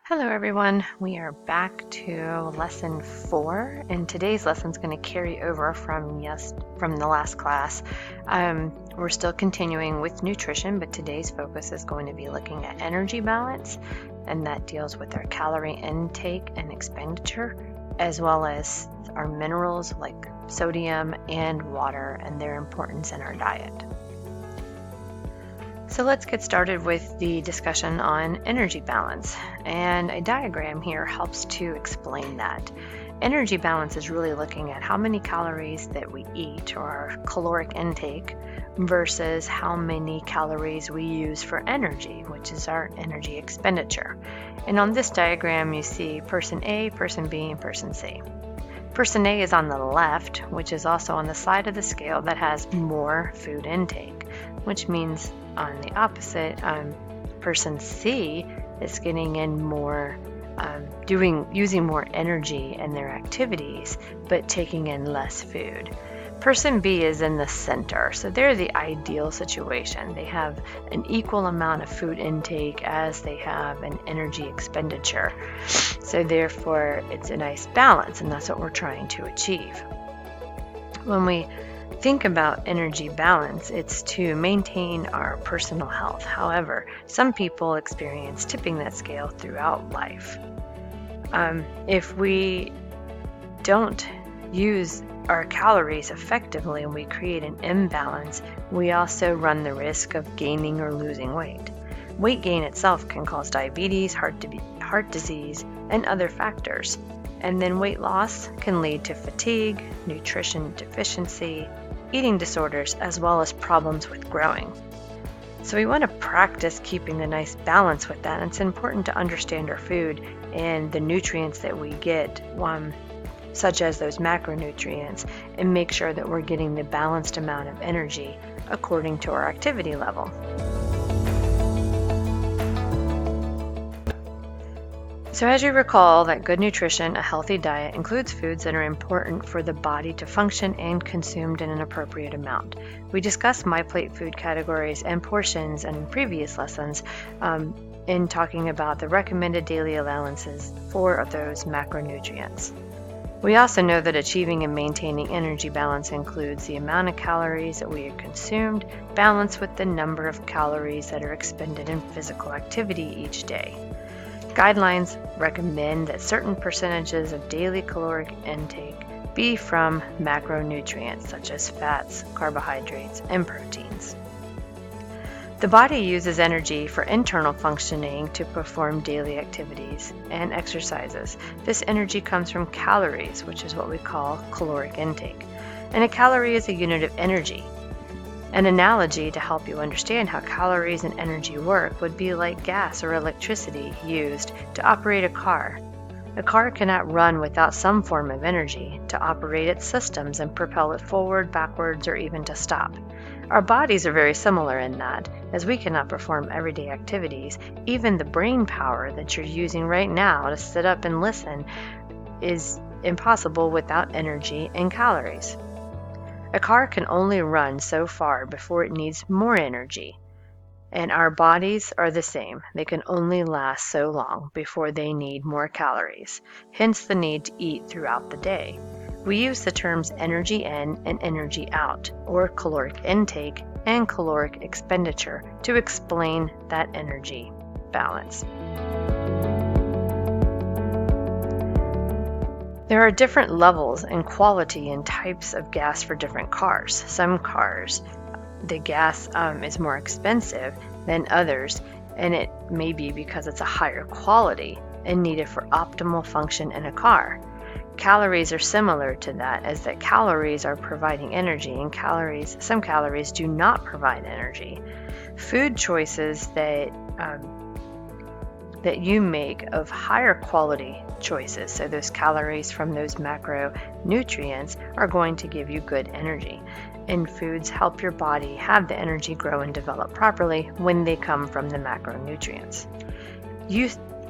Hello everyone, we are back to lesson 4 and today's lesson is going to carry over from the last class. We're still continuing with nutrition, but today's focus is going to be looking at energy balance, and that deals with our calorie intake and expenditure, as well as our minerals like sodium and water and their importance in our diet. So let's get started with the discussion on energy balance, and a diagram here helps to explain that. Energy balance is really looking at how many calories that we eat, or our caloric intake, versus how many calories we use for energy, which is our energy expenditure. And on this diagram you see person A, person B, and person C. Person A is on the left, which is also on the side of the scale that has more food intake, which means on the opposite, person C is getting in more, using more energy in their activities, but taking in less food. Person B is in the center, so they're the ideal situation. They have an equal amount of food intake as they have an energy expenditure. So therefore, it's a nice balance, and that's what we're trying to achieve. When we think about energy balance, it's to maintain our personal health. However, some people experience tipping that scale throughout life. If we don't use our calories effectively and we create an imbalance, we also run the risk of gaining or losing weight. Weight gain itself can cause diabetes, heart disease, and other factors. And then weight loss can lead to fatigue, nutrition deficiency, eating disorders, as well as problems with growing. So we want to practice keeping a nice balance with that. And it's important to understand our food and the nutrients that we get, such as those macronutrients, and make sure that we're getting the balanced amount of energy according to our activity level. So as you recall, that good nutrition, a healthy diet, includes foods that are important for the body to function and consumed in an appropriate amount. We discussed My Plate food categories and portions in previous lessons in talking about the recommended daily allowances for those macronutrients. We also know that achieving and maintaining energy balance includes the amount of calories that we have consumed, balanced with the number of calories that are expended in physical activity each day. Guidelines recommend that certain percentages of daily caloric intake be from macronutrients such as fats, carbohydrates, and proteins. The body uses energy for internal functioning to perform daily activities and exercises. This energy comes from calories, which is what we call caloric intake. And a calorie is a unit of energy. An analogy to help you understand how calories and energy work would be like gas or electricity used to operate a car. A car cannot run without some form of energy to operate its systems and propel it forward, backwards, or even to stop. Our bodies are very similar in that, as we cannot perform everyday activities. Even the brain power that you're using right now to sit up and listen is impossible without energy and calories. A car can only run so far before it needs more energy, and our bodies are the same. They can only last so long before they need more calories, hence the need to eat throughout the day. We use the terms energy in and energy out, or caloric intake and caloric expenditure, to explain that energy balance. There are different levels and quality and types of gas for different cars. Some cars, the gas is more expensive than others, and it may be because it's a higher quality and needed for optimal function in a car. Calories are similar to that, as that calories are providing energy, and some calories do not provide energy. Food choices that you make of higher quality choices, so those calories from those macronutrients, are going to give you good energy. And foods help your body have the energy grow and develop properly when they come from the macronutrients.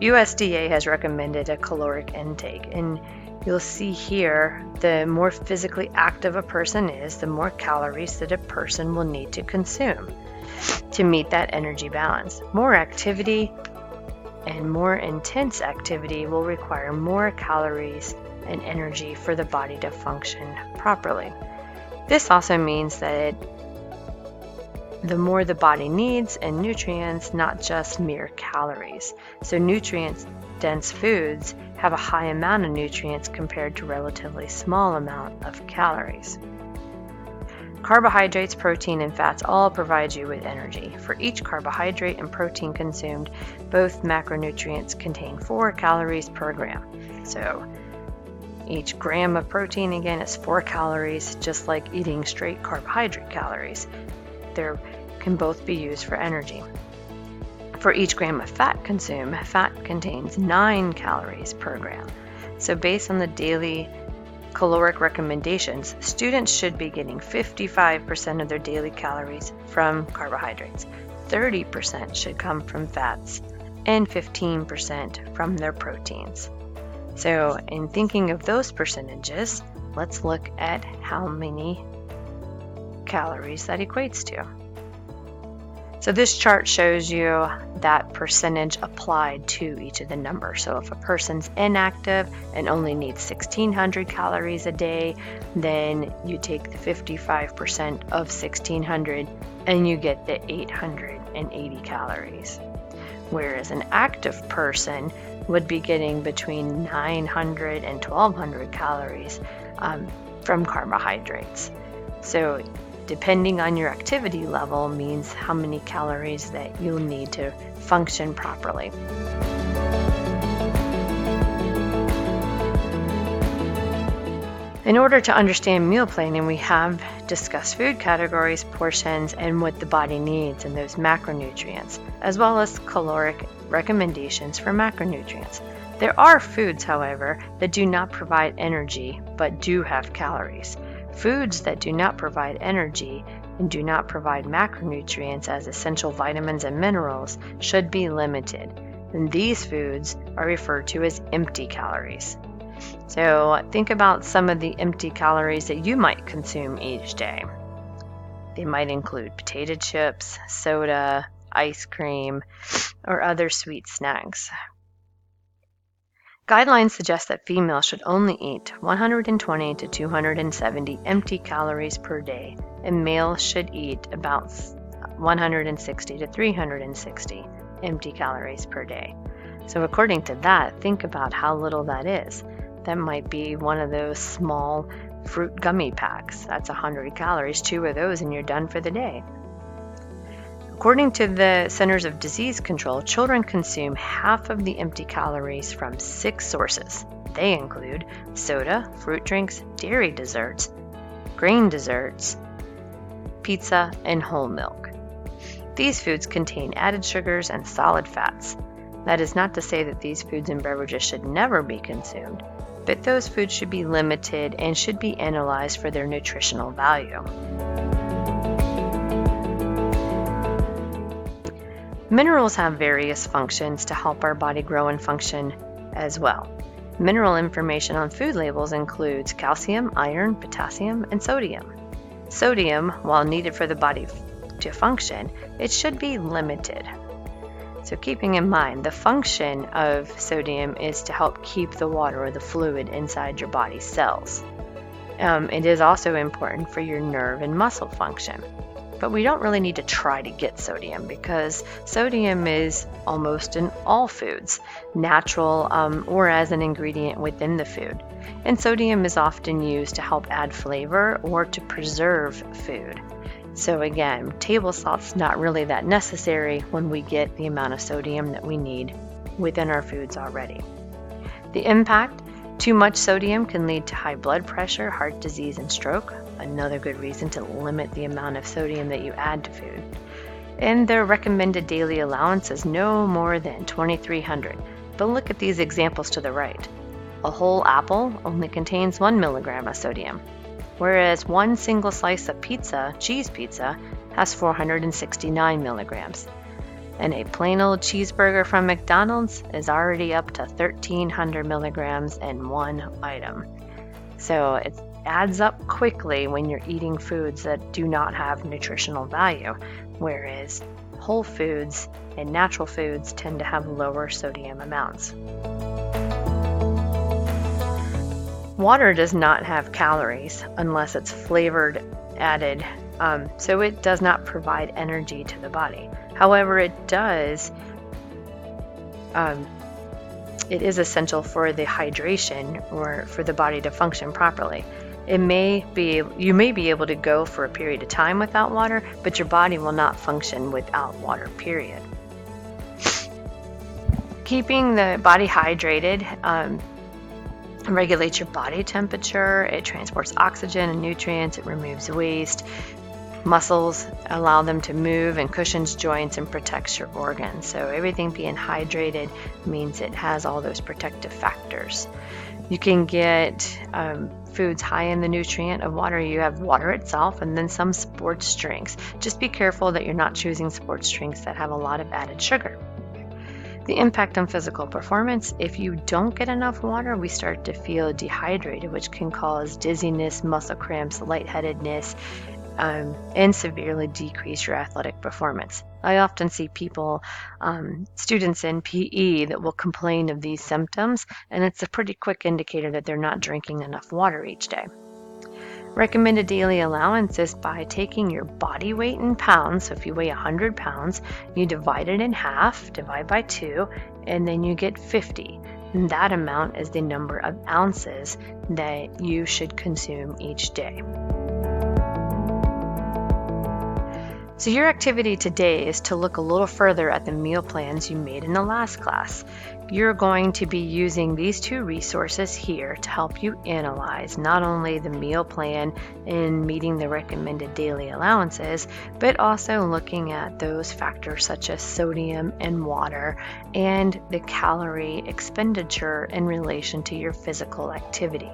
USDA has recommended a caloric intake, and you'll see here the more physically active a person is, the more calories that a person will need to consume to meet that energy balance. More activity and more intense activity will require more calories and energy for the body to function properly. This also means that the more the body needs and nutrients, not just mere calories. So nutrient-dense foods have a high amount of nutrients compared to relatively small amount of calories. Carbohydrates, protein, and fats all provide you with energy. For each carbohydrate and protein consumed, both macronutrients contain 4 calories per gram. So each gram of protein, again, is 4 calories, just like eating straight carbohydrate calories. They can both be used for energy. For each gram of fat consumed, fat contains 9 calories per gram. So based on the daily caloric recommendations, students should be getting 55% of their daily calories from carbohydrates, 30% should come from fats, and 15% from their proteins. So in thinking of those percentages, let's look at how many calories that equates to. So this chart shows you that percentage applied to each of the numbers. So if a person's inactive and only needs 1,600 calories a day, then you take the 55% of 1,600 and you get the 880 calories. Whereas an active person would be getting between 900 and 1,200 calories from carbohydrates. So depending on your activity level means how many calories that you'll need to function properly. In order to understand meal planning, we have discussed food categories, portions, and what the body needs and those macronutrients, as well as caloric recommendations for macronutrients. There are foods, however, that do not provide energy but do have calories. Foods that do not provide energy and do not provide macronutrients as essential vitamins and minerals should be limited, and these foods are referred to as empty calories. So think about some of the empty calories that you might consume each day. They might include potato chips, soda, ice cream, or other sweet snacks. Guidelines suggest that females should only eat 120 to 270 empty calories per day, and males should eat about 160 to 360 empty calories per day. So according to that, think about how little that is. That might be one of those small fruit gummy packs. That's 100 calories, 2 of those, and you're done for the day. According to the Centers of Disease Control, children consume half of the empty calories from 6 sources. They include soda, fruit drinks, dairy desserts, grain desserts, pizza, and whole milk. These foods contain added sugars and solid fats. That is not to say that these foods and beverages should never be consumed, but those foods should be limited and should be analyzed for their nutritional value. Minerals have various functions to help our body grow and function as well. Mineral information on food labels includes calcium, iron, potassium, and sodium. Sodium, while needed for the body to function, it should be limited. So keeping in mind, the function of sodium is to help keep the water or the fluid inside your body's cells. It is also important for your nerve and muscle function. But we don't really need to try to get sodium because sodium is almost in all foods, natural or as an ingredient within the food. And sodium is often used to help add flavor or to preserve food. So again, table salt's not really that necessary when we get the amount of sodium that we need within our foods already. The impact: too much sodium can lead to high blood pressure, heart disease, and stroke. Another good reason to limit the amount of sodium that you add to food. And their recommended daily allowance is no more than 2,300. But look at these examples to the right. A whole apple only contains 1 milligram of sodium, whereas one single slice of pizza, cheese pizza, has 469 milligrams. And a plain old cheeseburger from McDonald's is already up to 1,300 milligrams in one item. So it adds up quickly when you're eating foods that do not have nutritional value, whereas whole foods and natural foods tend to have lower sodium amounts. Water does not have calories unless it's flavored added, so it does not provide energy to the body. However, it is essential for the hydration or for the body to function properly. You may be able to go for a period of time without water, but your body will not function without water, period. Keeping the body hydrated regulates your body temperature, it transports oxygen and nutrients, it removes waste. Muscles allow them to move and cushions joints and protects your organs. So everything being hydrated means it has all those protective factors. You can get foods high in the nutrient of water. You have water itself and then some sports drinks. Just be careful that you're not choosing sports drinks that have a lot of added sugar. The impact on physical performance: if you don't get enough water, we start to feel dehydrated, which can cause dizziness, muscle cramps, lightheadedness, and severely decrease your athletic performance. I often see people, students in PE, that will complain of these symptoms, and it's a pretty quick indicator that they're not drinking enough water each day. Recommended daily allowance is by taking your body weight in pounds. So if you weigh 100 pounds, you divide it in half, divide by 2, and then you get 50. And that amount is the number of ounces that you should consume each day. So your activity today is to look a little further at the meal plans you made in the last class. You're going to be using these 2 resources here to help you analyze not only the meal plan in meeting the recommended daily allowances, but also looking at those factors such as sodium and water and the calorie expenditure in relation to your physical activity.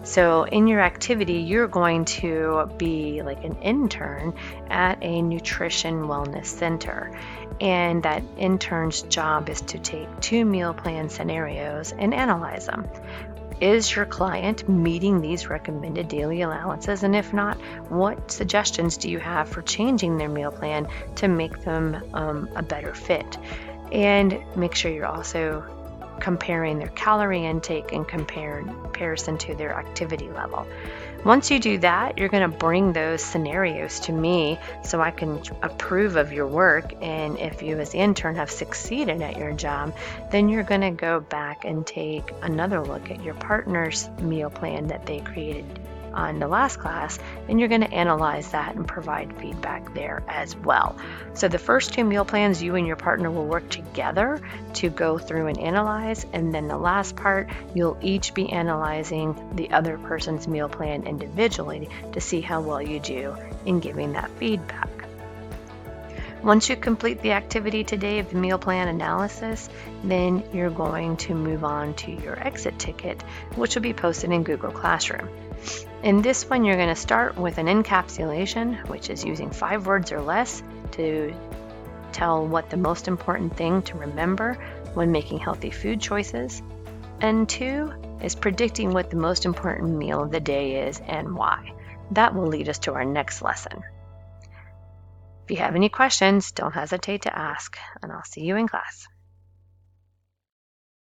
So in your activity, you're going to be like an intern at a nutrition wellness center. And that intern's job is to take 2 meal plan scenarios and analyze them. Is your client meeting these recommended daily allowances? And if not, what suggestions do you have for changing their meal plan to make them a better fit? And make sure you're also comparing their calorie intake in comparison to their activity level. Once you do that, you're going to bring those scenarios to me so I can approve of your work. And if you as the intern have succeeded at your job, then you're going to go back and take another look at your partner's meal plan that they created on the last class, and you're going to analyze that and provide feedback there as well. So the first 2 meal plans, you and your partner will work together to go through and analyze, and then the last part, you'll each be analyzing the other person's meal plan individually to see how well you do in giving that feedback. Once you complete the activity today of the meal plan analysis, then you're going to move on to your exit ticket, which will be posted in Google Classroom. In this one, you're going to start with an encapsulation, which is using 5 words or less to tell what the most important thing to remember when making healthy food choices. And 2 is predicting what the most important meal of the day is and why. That will lead us to our next lesson. If you have any questions, don't hesitate to ask, and I'll see you in class.